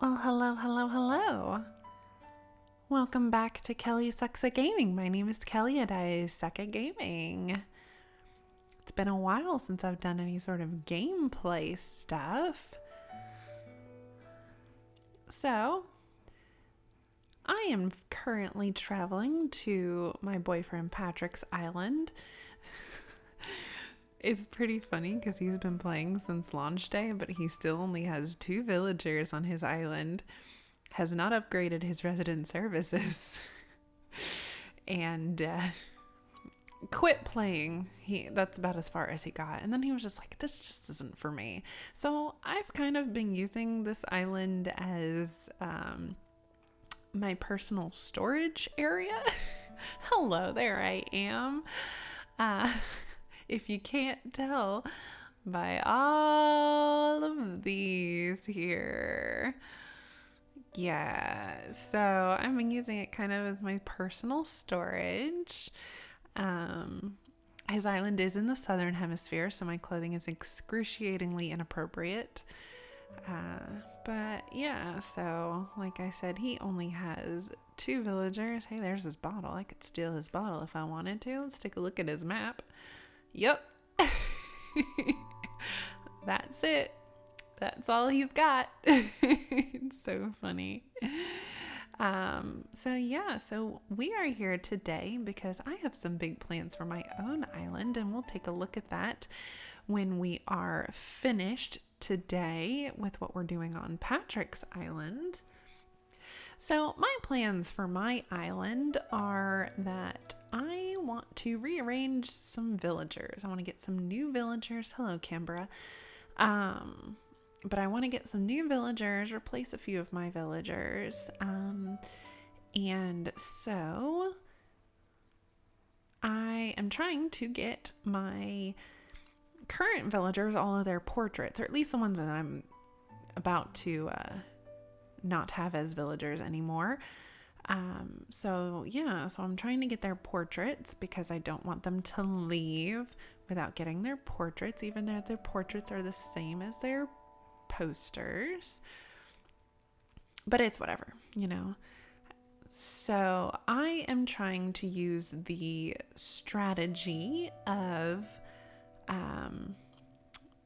Well, hello, hello, hello. Welcome back to Kelly Sucks at Gaming. My name is Kelly and I suck at gaming. It's been a while since I've done any sort of gameplay stuff. So, I am currently traveling to my boyfriend Patrick's island. It's pretty funny because he's been playing since launch day, but he still only has 2 villagers on his island, has not upgraded his resident services, and quit playing. That's about as far as he got. And then he was just like, this just isn't for me. So I've kind of been using this island as my personal storage area. Hello, there I am. If you can't tell by all of these here. Yeah, so I've been using it kind of as my personal storage. His island is in the southern hemisphere, so my clothing is excruciatingly inappropriate. But yeah, so like I said, he only has 2 villagers. Hey, there's his bottle. I could steal his bottle if I wanted to. Let's take a look at his map. Yep. That's it. That's all he's got. It's so funny. So we are here today because I have some big plans for my own island, and we'll take a look at that when we are finished today with what we're doing on Patrick's island. So my plans for my island are that I want to rearrange some villagers. I want to get some new villagers. Hello, Canberra. But I want to get some new villagers, replace a few of my villagers. And so I am trying to get my current villagers all of their portraits, or at least the ones that I'm about to not have as villagers anymore. So I'm trying to get their portraits because I don't want them to leave without getting their portraits, even though their portraits are the same as their posters. But it's whatever, you know. So I am trying to use the strategy of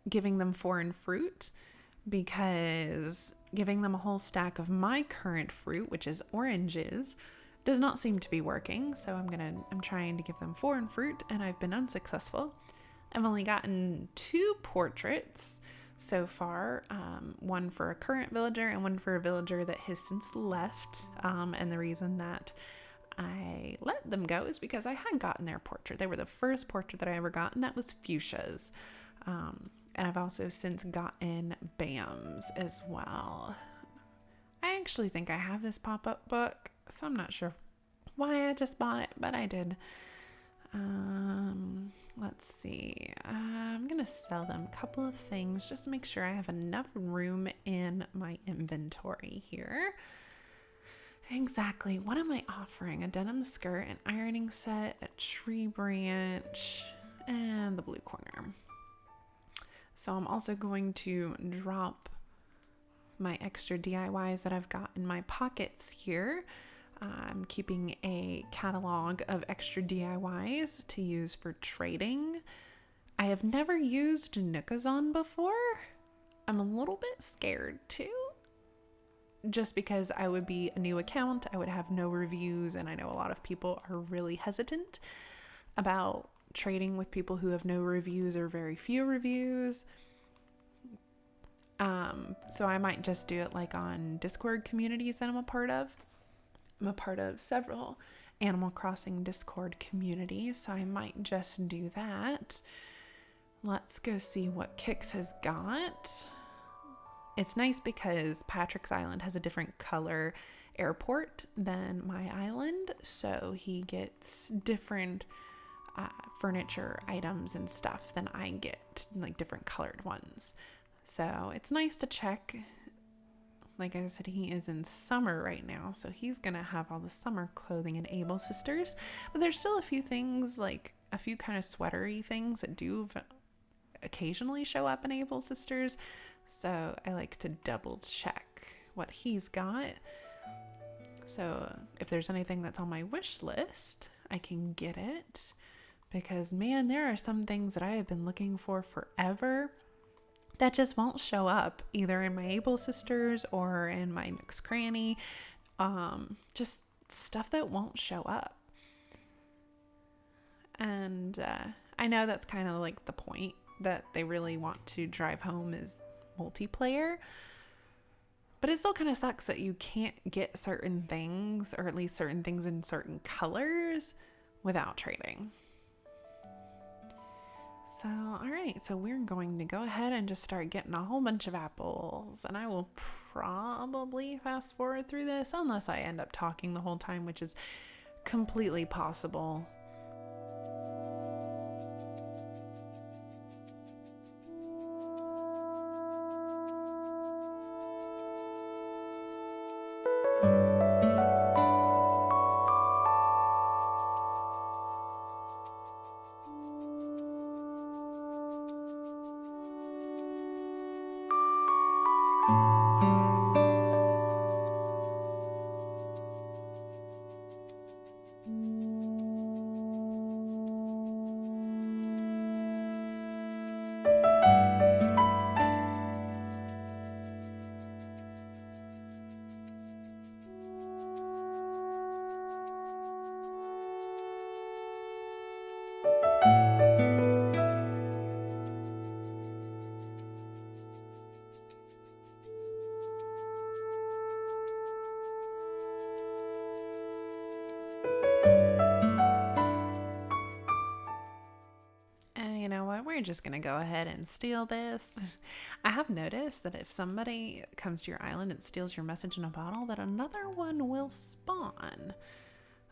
giving them foreign fruit, because giving them a whole stack of my current fruit, which is oranges, does not seem to be working. So I'm trying to give them foreign fruit, and I've been unsuccessful. I've only gotten 2 portraits so far, one for a current villager and one for a villager that has since left. And the reason that I let them go is because I had gotten their portrait. They were the first portrait that I ever got, and that was fuchsias. And I've also since gotten BAMs as well. I actually think I have this pop-up book, so I'm not sure why I just bought it, but I did. Let's see. I'm going to sell them a couple of things just to make sure I have enough room in my inventory here. Exactly. What am I offering? A denim skirt, an ironing set, a tree branch, and the blue corner. So I'm also going to drop my extra DIYs that I've got in my pockets here. I'm keeping a catalog of extra DIYs to use for trading. I have never used Nookazon before. I'm a little bit scared too, just because I would be a new account. I would have no reviews, and I know a lot of people are really hesitant about trading with people who have no reviews or very few reviews. So I might just do it like on Discord communities that I'm a part of. I'm a part of several Animal Crossing Discord communities, so I might just do that. Let's go see what Kix has got. It's nice because Patrick's Island has a different color airport than my island, so he gets different furniture items and stuff than I get, like different colored ones. So it's nice to check. Like I said, he is in summer right now, so he's gonna have all the summer clothing in Able Sisters, but there's still a few things, like a few kind of sweatery things that do occasionally show up in Able Sisters, so I like to double check what he's got. So if there's anything that's on my wish list, I can get it. Because man, there are some things that I have been looking for forever that just won't show up either in my Able Sisters or in my Nook's Cranny. Just stuff that won't show up. And I know that's kind of like the point that they really want to drive home is multiplayer. But it still kind of sucks that you can't get certain things, or at least certain things in certain colors, without trading. So, all right, so we're going to go ahead and just start getting a whole bunch of apples. And I will probably fast forward through this unless I end up talking the whole time, which is completely possible. We're just going to go ahead and steal this. I have noticed that if somebody comes to your island and steals your message in a bottle, that another one will spawn.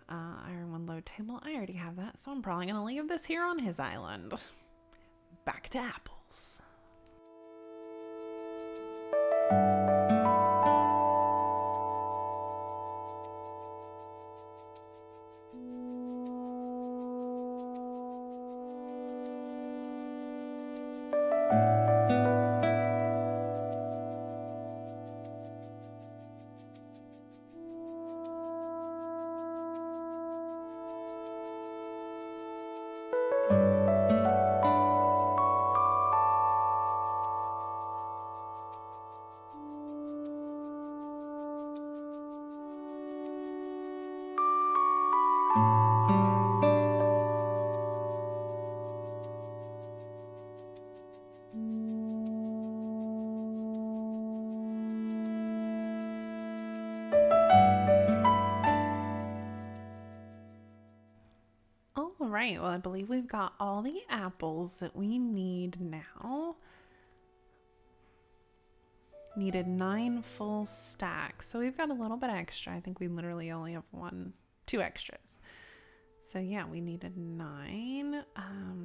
Iron 1 load table. I already have that, so I'm probably going to leave this here on his island. Back to apples. Right, well, I believe we've got all the apples that we need now. Needed 9 full stacks, so we've got a little bit extra. I think we literally only have 2 extras. So yeah, we needed 9.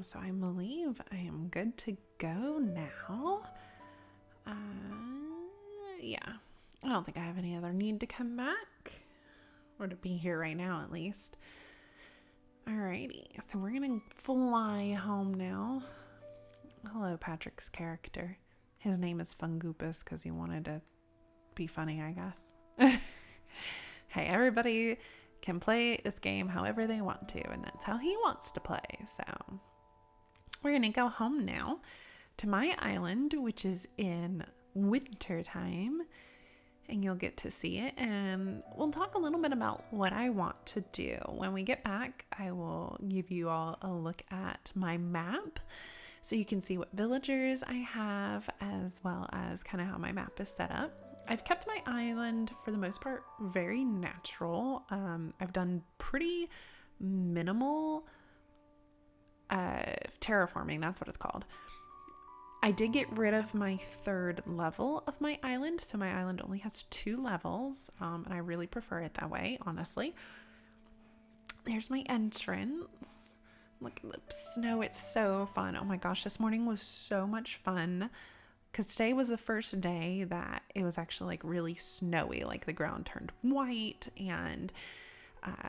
So I believe I am good to go now. Yeah, I don't think I have any other need to come back, or to be here right now at least. Alrighty, so we're gonna fly home now. Hello, Patrick's character. His name is Fungoopus because he wanted to be funny, I guess. Hey, everybody can play this game however they want to, and that's how he wants to play. So we're gonna go home now to my island, which is in winter time. And you'll get to see it, and we'll talk a little bit about what I want to do. When we get back, I will give you all a look at my map so you can see what villagers I have, as well as kind of how my map is set up. I've kept my island, for the most part, very natural. I've done pretty minimal terraforming, that's what it's called. I did get rid of my 3rd level of my island, so my island only has 2 levels, and I really prefer it that way, honestly. There's my entrance. Look at the snow, it's so fun. Oh my gosh, this morning was so much fun, because today was the first day that it was actually like really snowy, like the ground turned white, and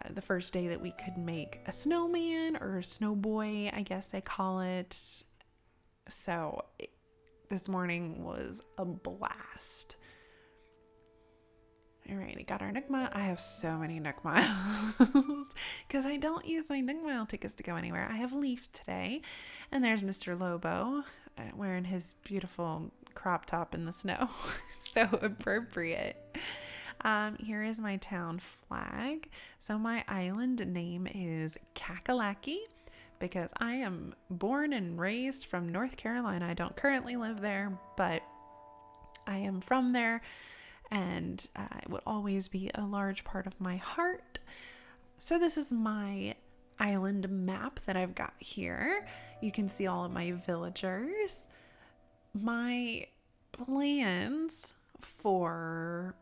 the first day that we could make a snowman, or a snow boy, I guess they call it. So this morning was a blast. All right, I got our Nook Mile. I have so many Nook Miles because I don't use my Nook Mile tickets to go anywhere. I have Leaf today, and there's Mr. Lobo wearing his beautiful crop top in the snow. So appropriate. Here is my town flag. So my island name is Kakalaki because I am born and raised from North Carolina. I don't currently live there, but I am from there, and it will always be a large part of my heart. So this is my island map that I've got here. You can see all of my villagers. My plans for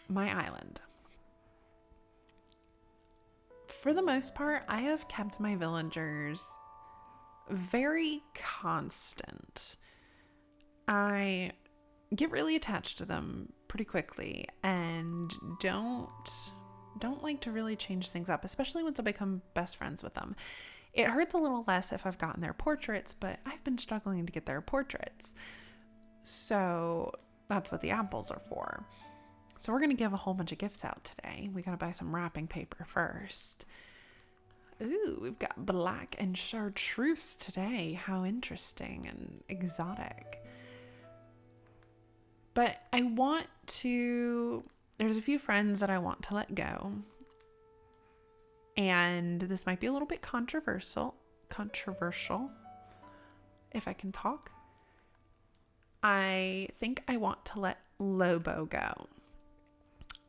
my island. For the most part, I have kept my villagers very constant. I get really attached to them pretty quickly and don't like to really change things up, especially once I become best friends with them. It hurts a little less if I've gotten their portraits, but I've been struggling to get their portraits. So that's what the apples are for. So we're going to give a whole bunch of gifts out today. We got to buy some wrapping paper first. Ooh, we've got black and chartreuse today. How interesting and exotic. But there's a few friends that I want to let go. And this might be a little bit controversial, if I can talk. I think I want to let Lobo go.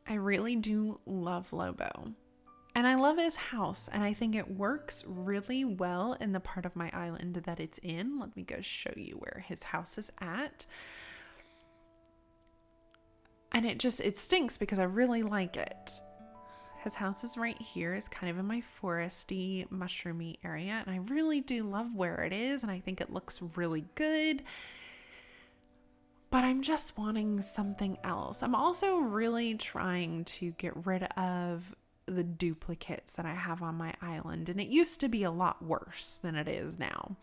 I really do love Lobo. And I love his house, and I think it works really well in the part of my island that it's in. Let me go show you where his house is at. And it stinks because I really like it. His house is right here. It's kind of in my foresty, mushroomy area, and I really do love where it is, and I think it looks really good. But I'm just wanting something else. I'm also really trying to get rid of the duplicates that I have on my island, and it used to be a lot worse than it is now.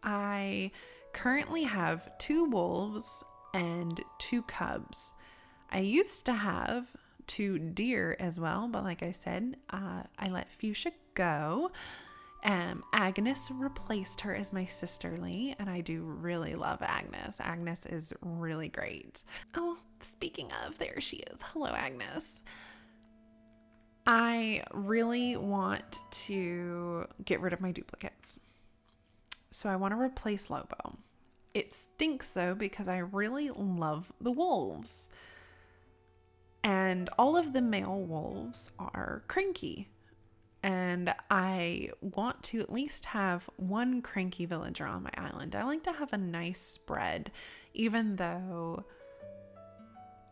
I currently have 2 wolves and 2 cubs. I used to have 2 deer as well, but like I said, I let Fuchsia go. Agnes replaced her as my sisterly, and I do really love Agnes. Agnes is really great. Oh, speaking of, there she is. Hello, Agnes. I really want to get rid of my duplicates. So I want to replace Lobo. It stinks though because I really love the wolves. And all of the male wolves are cranky. And I want to at least have 1 cranky villager on my island. I like to have a nice spread, even though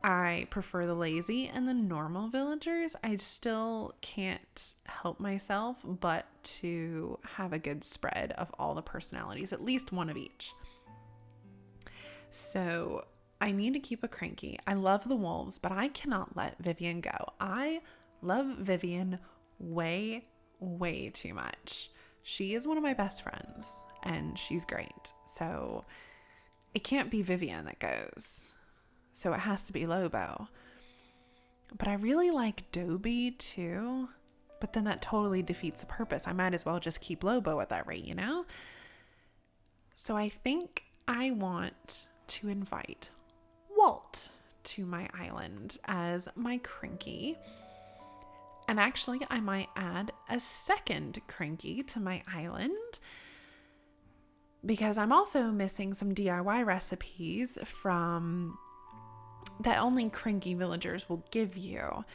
I prefer the lazy and the normal villagers. I still can't help myself but to have a good spread of all the personalities, at least 1 of each. So I need to keep a cranky. I love the wolves, but I cannot let Vivian go. I love Vivian way too much. She is one of my best friends and she's great. So it can't be Vivian that goes. So it has to be Lobo. But I really like Dobie too. But then that totally defeats the purpose. I might as well just keep Lobo at that rate, you know? So I think I want to invite Walt to my island as my cranky. And actually, I might add a 2nd cranky to my island because I'm also missing some DIY recipes from that only cranky villagers will give you.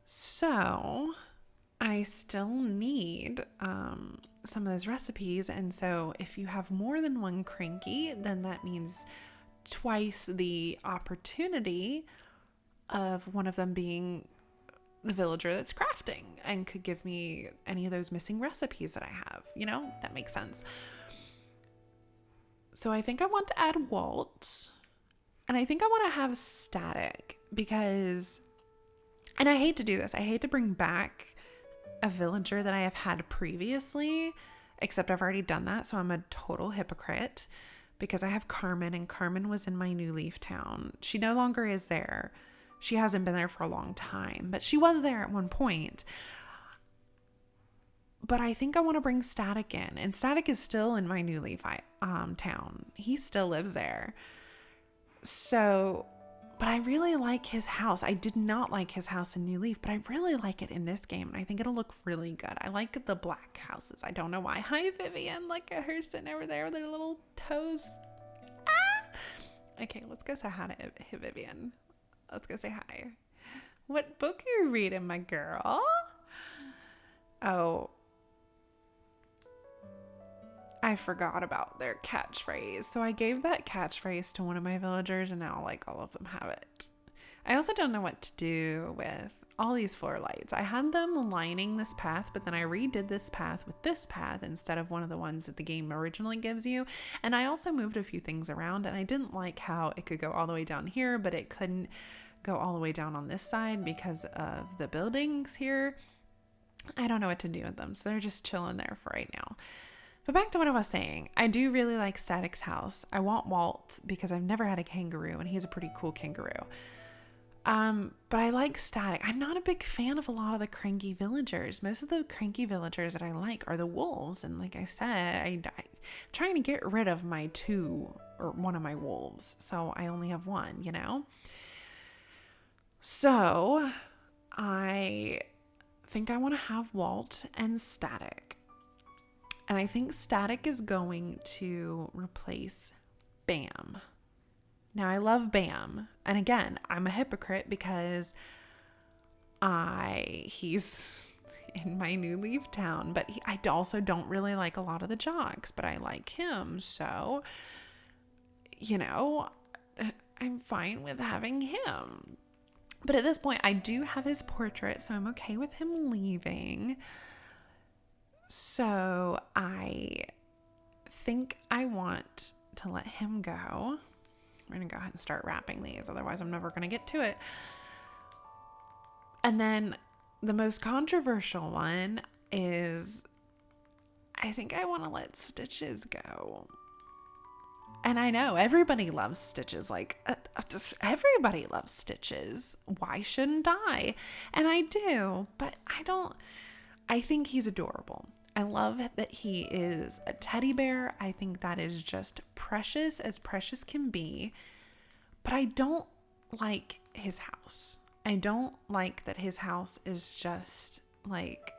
So I still need some of those recipes. And so if you have more than 1 cranky, then that means twice the opportunity of one of them being the villager that's crafting and could give me any of those missing recipes that I have. You know, that makes sense. So I think I want to add Walt, and I think I want to have Static because, and I hate to do this, I hate to bring back a villager that I have had previously, except I've already done that. So I'm a total hypocrite because I have Carmen, and Carmen was in my New Leaf town. She no longer is there. She hasn't been there for a long time, but she was there at one point. But I think I want to bring Static in. And Static is still in my New Leaf town. He still lives there. So, but I really like his house. I did not like his house in New Leaf, but I really like it in this game. And I think it'll look really good. I like the black houses. I don't know why. Hi, Vivian. Look at her sitting over there with her little toes. Ah! Okay, let's go say hi to Vivian. Let's go say hi. What book are you reading, my girl? Oh, I forgot about their catchphrase. So I gave that catchphrase to one of my villagers and now like all of them have it. I also don't know what to do with all these floor lights. I had them lining this path, but then I redid this path with this path instead of one of the ones that the game originally gives you. And I also moved a few things around, and I didn't like how it could go all the way down here, but it couldn't go all the way down on this side because of the buildings here. I don't know what to do with them, so they're just chilling there for right now. But back to what I was saying, I do really like Static's house. I want Walt because I've never had a kangaroo, and he's a pretty cool kangaroo. But I like Static. I'm not a big fan of a lot of the cranky villagers. Most of the cranky villagers that I like are the wolves. And like I said, I'm trying to get rid of my one of my wolves. So I only have one, you know? So I think I want to have Walt and Static. And I think Static is going to replace Bam. Now, I love Bam. And again, I'm a hypocrite because he's in my New Leaf town. But I also don't really like a lot of the jocks, but I like him. So, you know, I'm fine with having him. But at this point, I do have his portrait, so I'm okay with him leaving. So I think I want to let him go. We're going to go ahead and start wrapping these. Otherwise, I'm never going to get to it. And then the most controversial one is I think I want to let Stitches go. And I know everybody loves Stitches. Like, just everybody loves Stitches. Why shouldn't I? And I do, but I think he's adorable. I love that he is a teddy bear. I think that is just precious as precious can be. But I don't like his house. I don't like that his house is just like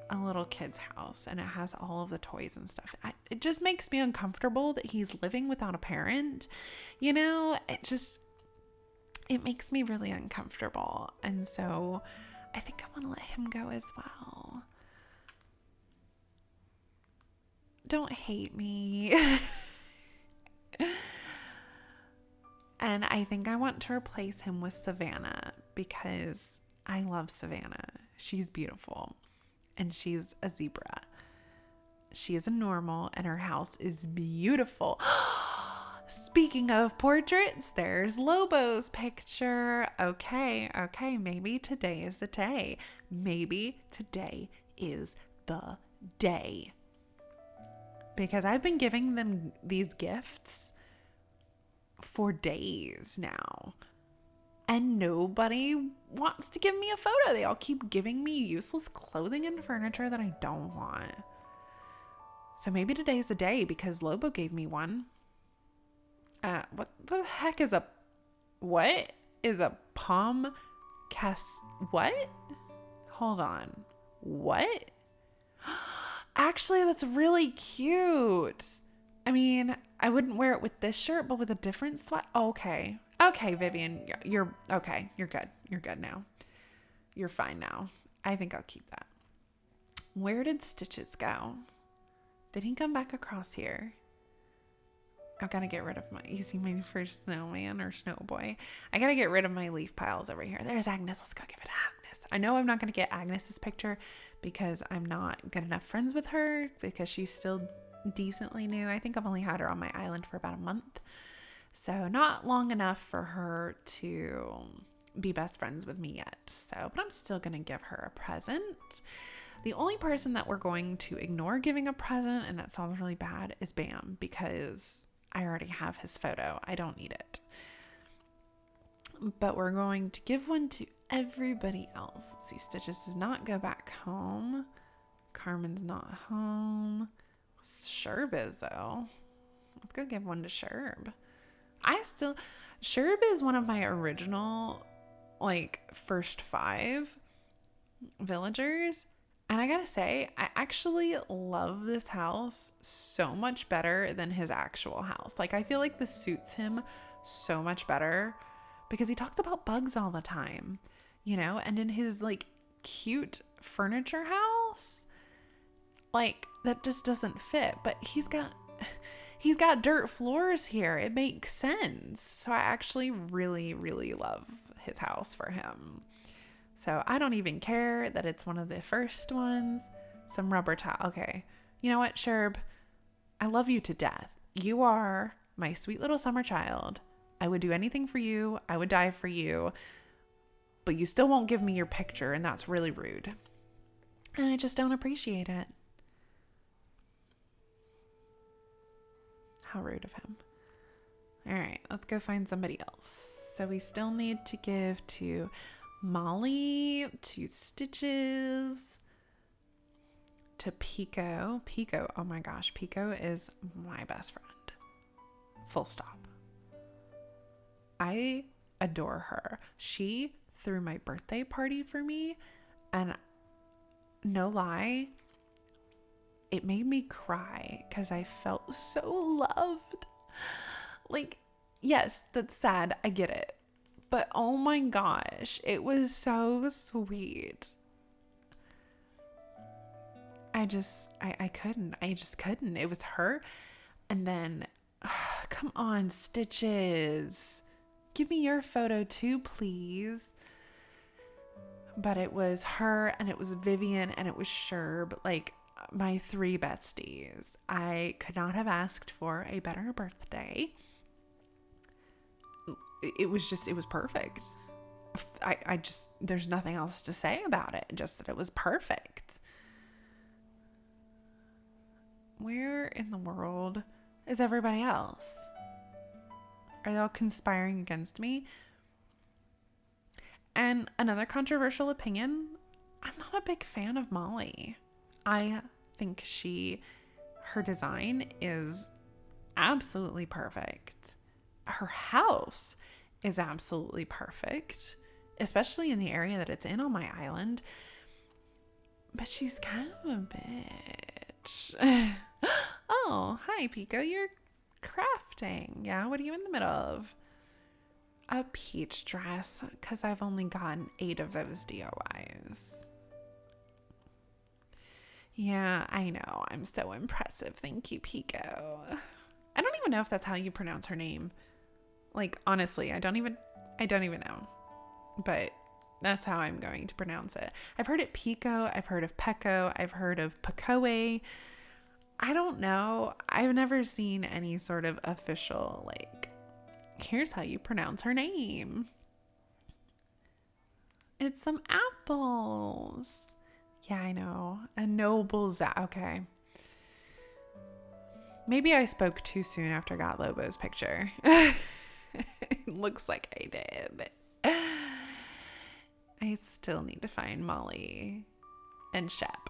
a little kid's house and it has all of the toys and stuff. It just makes me uncomfortable that he's living without a parent. You know, it makes me really uncomfortable. And so I think I want to let him go as well. Don't hate me. And I think I want to replace him with Savannah because I love Savannah. She's beautiful and she's a zebra. She is a normal and her house is beautiful. Speaking of portraits, there's Lobo's picture. Okay, maybe today is the day. Maybe today is the day. Because I've been giving them these gifts for days now. And nobody wants to give me a photo. They all keep giving me useless clothing and furniture that I don't want. So maybe today's the day because Lobo gave me one. What the heck is a palm what? Hold on. What? Actually, that's really cute. I mean, I wouldn't wear it with this shirt, but with a different sweat. Okay, Vivian, you're okay. You're good. You're good now. You're fine now. I think I'll keep that. Where did Stitches go? Did he come back across here? I've got to get rid of you see my first snowman or snow boy. I got to get rid of my leaf piles over here. There's Agnes. Let's go give it Agnes. I know I'm not going to get Agnes's picture because I'm not good enough friends with her because she's still decently new. I think I've only had her on my island for about a month. So not long enough for her to be best friends with me yet. So, but I'm still going to give her a present. The only person that we're going to ignore giving a present, and that sounds really bad, is Bam because I already have his photo. I don't need it. but we're going to give one to everybody else. Let's see, Stitches does not go back home. Carmen's not home. Sherb is, though. Let's go give one to Sherb. Sherb is one of my original, like, first 5 villagers. And I gotta say, I actually love this house so much better than his actual house. Like, I feel like this suits him so much better because he talks about bugs all the time, you know? And in his, like, cute furniture house, like, that just doesn't fit. But he's got dirt floors here. It makes sense. So I actually really, really love his house for him. So I don't even care that it's one of the first ones. Some rubber tile. Okay. You know what, Sherb? I love you to death. You are my sweet little summer child. I would do anything for you. I would die for you. But you still won't give me your picture, and that's really rude. And I just don't appreciate it. How rude of him. All right, let's go find somebody else. So we still need to give to Molly, to Stitches, to Pico. Pico, oh my gosh, Pico is my best friend. Full stop. I adore her. She threw my birthday party for me, and no lie, it made me cry because I felt so loved. Like, yes, that's sad. I get it. But oh my gosh, it was so sweet. I just couldn't. It was her. And then, come on, Stitches. Give me your photo too, please. But it was her, and it was Vivian, and it was Sherb. Like, my 3 besties. I could not have asked for a better birthday. It was perfect. There's nothing else to say about it. Just that it was perfect. Where in the world is everybody else? Are they all conspiring against me? And another controversial opinion, I'm not a big fan of Molly. I think her design is absolutely perfect. Her house is absolutely perfect, especially in the area that it's in on my island. But she's kind of a bitch. Oh, hi, Pico. You're crafting. Yeah, what are you in the middle of? A peach dress, because I've only gotten 8 of those DIYs. Yeah, I know. I'm so impressive. Thank you, Pico. I don't even know if that's how you pronounce her name. Like, honestly, I don't even know. But that's how I'm going to pronounce it. I've heard it Pico. I've heard of Pecco. I've heard of Pecoe. I don't know. I've never seen any sort of official, like, here's how you pronounce her name. It's some apples. Yeah, I know. A noble okay. Maybe I spoke too soon after I got Lobo's picture. Looks like I did. I still need to find Molly and Shep.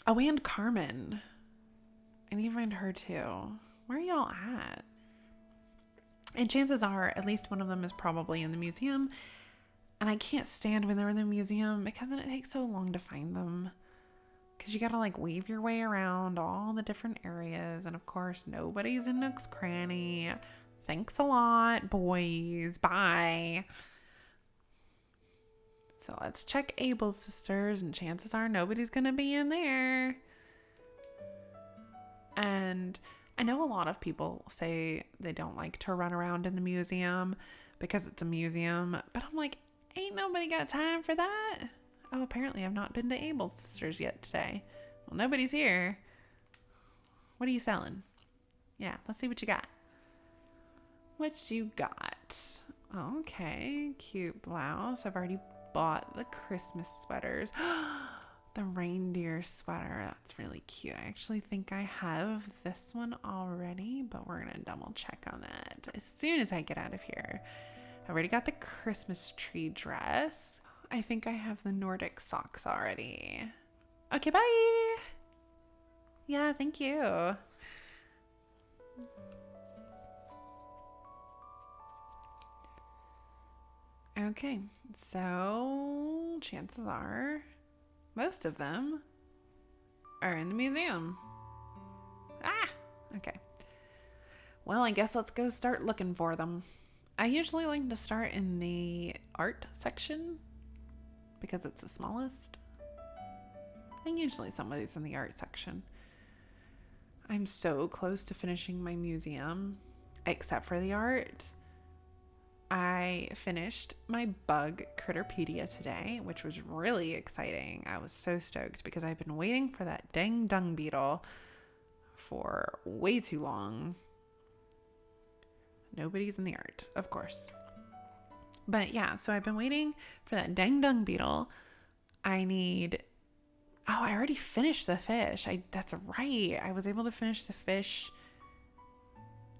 Oh, and Carmen. I need to find her too. Where are y'all at? And chances are at least one of them is probably in the museum. And I can't stand when they're in the museum because then it takes so long to find them. Because you got to like weave your way around all the different areas. And of course, nobody's in Nook's Cranny. Thanks a lot, boys. Bye. So let's check Abel's sisters. And chances are nobody's going to be in there. And I know a lot of people say they don't like to run around in the museum because it's a museum. But I'm like, ain't nobody got time for that. Oh, apparently I've not been to Abel's sisters yet today. Well, nobody's here. What are you selling? Yeah, let's see what you got. What you got? Okay, cute blouse. I've already bought the Christmas sweaters. The reindeer sweater. That's really cute. I actually think I have this one already, but we're going to double check on that as soon as I get out of here. I already got the Christmas tree dress. I think I have the Nordic socks already. Okay, bye. Yeah, thank you. Okay, so chances are most of them are in the museum. Okay. Well, I guess let's go start looking for them. I usually like to start in the art section because it's the smallest. And usually somebody's in the art section. I'm so close to finishing my museum, except for the art. I finished my bug Critterpedia today, which was really exciting. I was so stoked because I've been waiting for that dang dung beetle for way too long. Nobody's in the art, of course. But yeah, so I've been waiting for that dang dung beetle. I already finished the fish. That's right. I was able to finish the fish.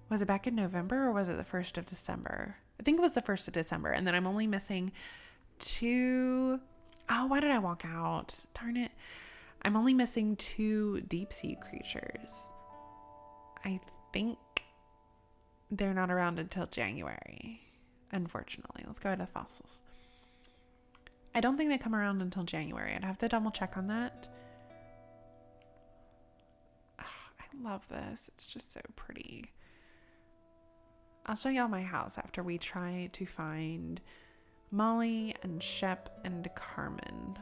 Was it back in November or was it the 1st of December? I think it was the 1st of December. And then I'm only missing 2. Oh, why did I walk out? Darn it. I'm only missing 2 deep sea creatures. I think they're not around until January, unfortunately. Let's go to the fossils. I don't think they come around until January. I'd have to double check on that. Oh, I love this. It's just so pretty. I'll show y'all my house after we try to find Molly and Shep and Carmen.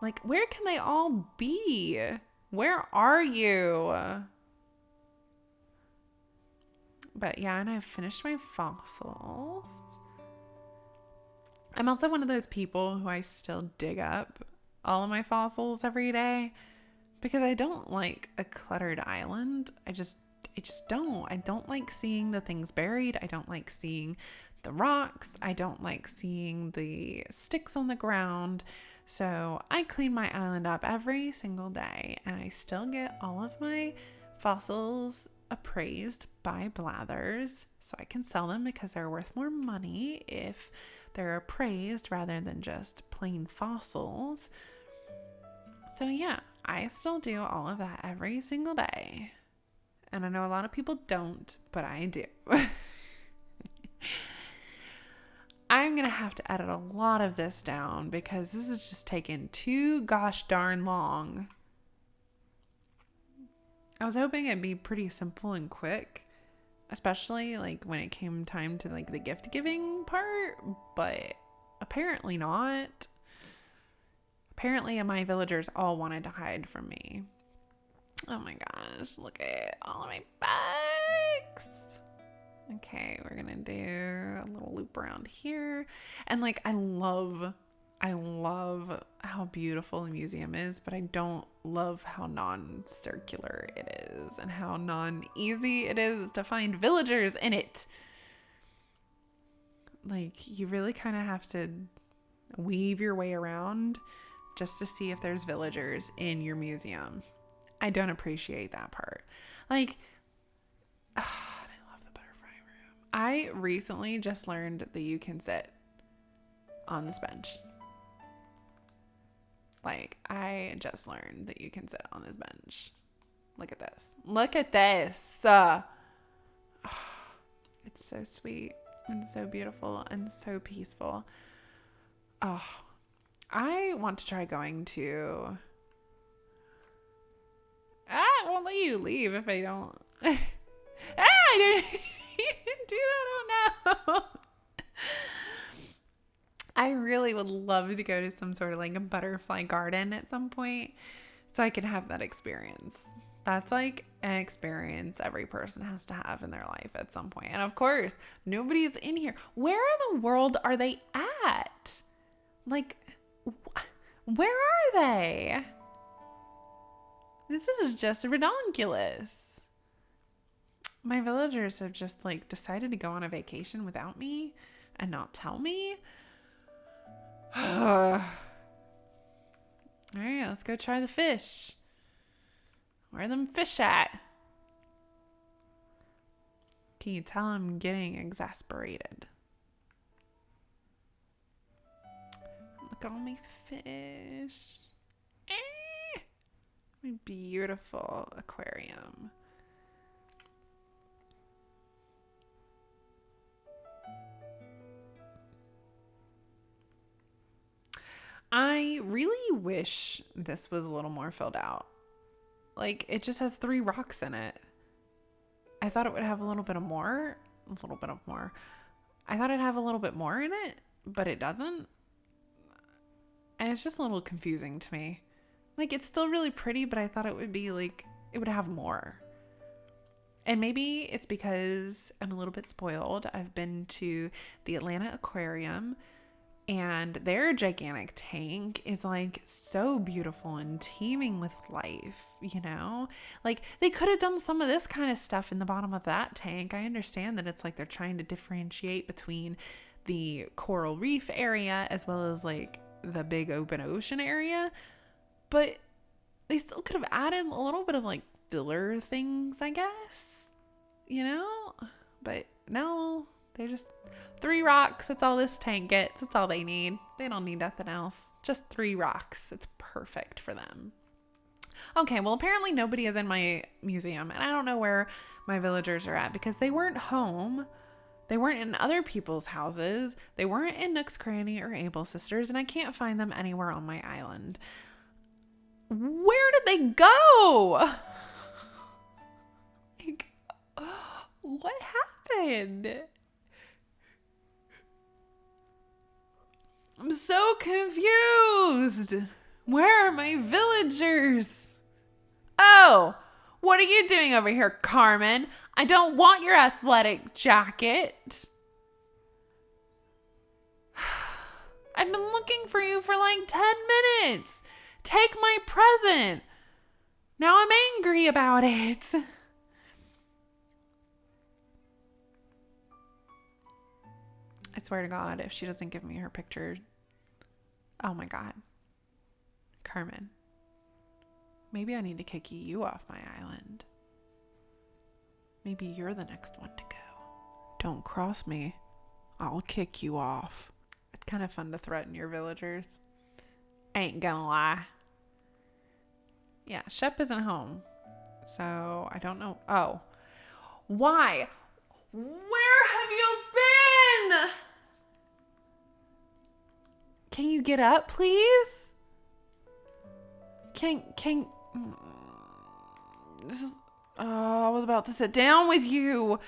Like, where can they all be? Where are you? But yeah, and I've finished my fossils. I'm also one of those people who I still dig up all of my fossils every day because I don't like a cluttered island. I just don't. I don't like seeing the things buried. I don't like seeing the rocks. I don't like seeing the sticks on the ground. So I clean my island up every single day and I still get all of my fossils appraised by Blathers so I can sell them because they're worth more money if they're appraised rather than just plain fossils. So yeah, I still do all of that every single day. And I know a lot of people don't, but I do. I'm going to have to edit a lot of this down because this is just taking too gosh darn long. I was hoping it'd be pretty simple and quick, especially like when it came time to like the gift giving part, but apparently not. Apparently my villagers all wanted to hide from me. Oh my gosh, look at all of my bugs. Okay, we're gonna do a little loop around here. And like, I love how beautiful the museum is, but I don't love how non-circular it is and how non-easy it is to find villagers in it. Like, you really kind of have to weave your way around just to see if there's villagers in your museum. I don't appreciate that part. Like, I love the butterfly room. I recently just learned that you can sit on this bench. Like, I just learned that you can sit on this bench. Look at this. Look at this. It's so sweet and so beautiful and so peaceful. Oh, I want to try going to... I won't let you leave if I don't. I didn't do that. Oh no. I really would love to go to some sort of like a butterfly garden at some point so I can have that experience. That's like an experience every person has to have in their life at some point. And of course, nobody's in here. Where in the world are they at? Like, where are they? This is just ridiculous. My villagers have just like decided to go on a vacation without me and not tell me. All right, let's go try the fish. Where are them fish at? Can you tell I'm getting exasperated? Look at all my fish. My beautiful aquarium. I really wish this was a little more filled out. Like, it just has 3 rocks in it. I thought it would have a little bit more. I thought it'd have a little bit more in it, but it doesn't. And it's just a little confusing to me. Like, it's still really pretty, but I thought it would be like, it would have more. And maybe it's because I'm a little bit spoiled. I've been to the Atlanta Aquarium, and their gigantic tank is like so beautiful and teeming with life, you know? Like, they could have done some of this kind of stuff in the bottom of that tank. I understand that it's like they're trying to differentiate between the coral reef area as well as like the big open ocean area. But they still could have added a little bit of like filler things, I guess, you know? But no, they just 3 rocks. That's all this tank gets. That's all they need. They don't need nothing else. Just 3 rocks. It's perfect for them. Okay, well, apparently nobody is in my museum, and I don't know where my villagers are at because they weren't home. They weren't in other people's houses. They weren't in Nook's Cranny or Able Sisters, and I can't find them anywhere on my island. Where did they go? Like, what happened? I'm so confused. Where are my villagers? Oh, what are you doing over here, Carmen? I don't want your athletic jacket. I've been looking for you for like 10 minutes. Take my present. Now I'm angry about it. I swear to God, if she doesn't give me her picture. Oh my God. Carmen. Maybe I need to kick you off my island. Maybe you're the next one to go. Don't cross me. I'll kick you off. It's kind of fun to threaten your villagers. Ain't gonna lie. Yeah, Shep isn't home. So I don't know. Oh. Why? Where have you been? Can you get up, please? This is, I was about to sit down with you.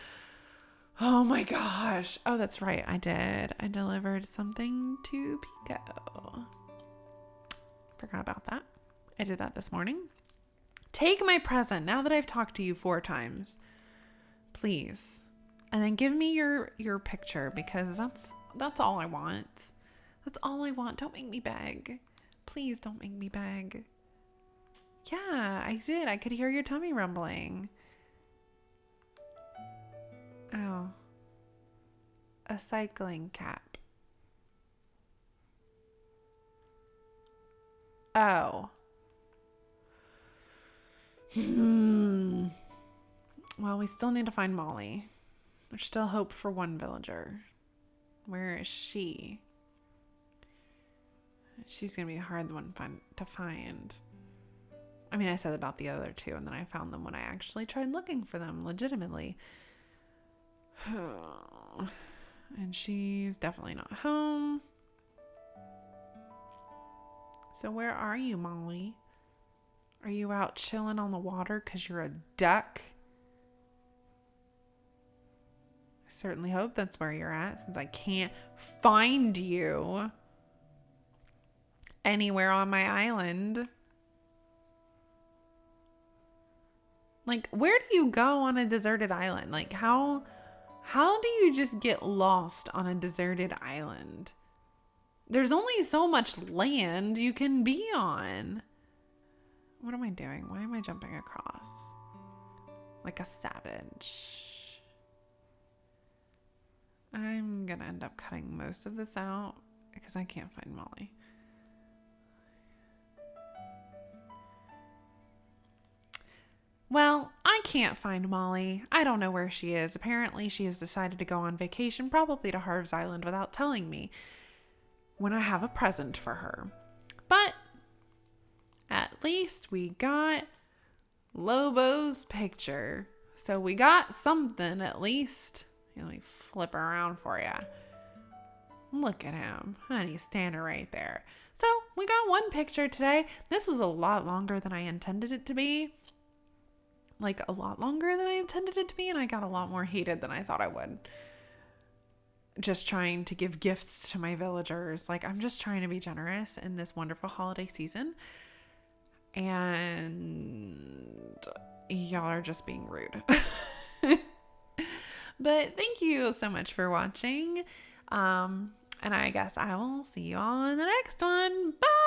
Oh my gosh. Oh, that's right. I did. I delivered something to Pico. Forgot about that. I did that this morning. Take my present now that I've talked to you 4 times. Please. And then give me your picture because that's all I want. That's all I want. Don't make me beg. Please don't make me beg. Yeah, I did. I could hear your tummy rumbling. Oh. A cycling cap. Oh. Well, we still need to find Molly. There's still hope for one villager. Where is she? She's going to be a hard one to find. I mean, I said about the other 2, and then I found them when I actually tried looking for them legitimately. And she's definitely not home. So where are you, Molly? Are you out chilling on the water because you're a duck? I certainly hope that's where you're at since I can't find you anywhere on my island. Like, where do you go on a deserted island? Like, how do you just get lost on a deserted island? There's only so much land you can be on. What am I doing? Why am I jumping across? Like a savage. I'm gonna end up cutting most of this out because I can't find Molly. Well, I can't find Molly. I don't know where she is. Apparently, she has decided to go on vacation, probably to Harv's Island, without telling me when I have a present for her. But at least we got Lobo's picture. So we got something at least. Let me flip her around for you. Look at him. Honey, standing right there. So we got one picture today. This was a lot longer than I intended it to be. Like a lot longer than I intended it to be. And I got a lot more heated than I thought I would. Just trying to give gifts to my villagers. Like, I'm just trying to be generous in this wonderful holiday season. And y'all are just being rude. But thank you so much for watching. And I guess I will see you all in the next one. Bye!